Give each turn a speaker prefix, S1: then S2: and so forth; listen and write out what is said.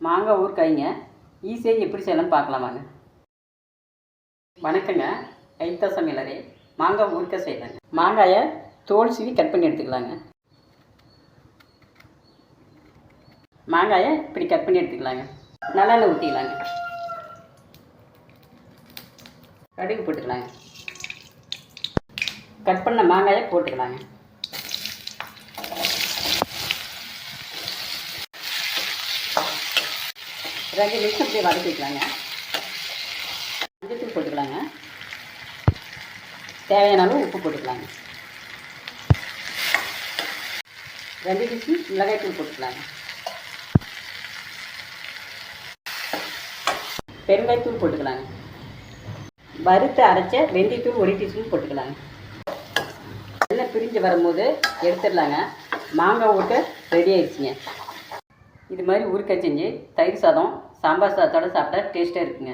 S1: மாங்காய் ஊறுகாய்ங்க ஈஸியாக எப்படி செய்யலாம்னு பார்க்கலாம் வாங்க. வணக்கங்க, கைத்தா சமையலரே. மாங்காய் ஊறுகாய் செய்யலாங்க. மாங்காயை தோல் சீவி கட் பண்ணி எடுத்துக்கலாங்க. மாங்காயை இப்படி கட் பண்ணி எடுத்துக்கலாங்க. நல்லெண்ணெய் ஊற்றிக்கலாங்க. கடுகு போட்டுக்கலாங்க. கட் பண்ண மாங்காயை போட்டுக்கலாங்க. ரெண்டு நிமிஷம் அப்படியே வதக்கிக்கலாங்க. மஞ்சத்தூள் போட்டுக்கலாங்க. தேவையான அளவு உப்பு போட்டுக்கலாங்க. 2 டீஸ்பூன் மிளகாய்த்தூள் போட்டுக்கலாங்க. பெருங்காயத்தூள் போட்டுக்கலாங்க. வறுத்து அரைச்ச வெந்தயத்தூள் 1 டீஸ்பூன் போட்டுக்கலாங்க. நல்லா பிரிஞ்சு வரும்போது எடுத்துடலாங்க. மாங்காய் ஊறுகாய் ரெடி ஆயிடுச்சுங்க. இது மாதிரி ஊறுகாய் செஞ்சு தயிர் சாதம் சாம்பார் சாதத்தோடு சாப்பிட்டா டேஸ்ட்டாக இருக்குங்க.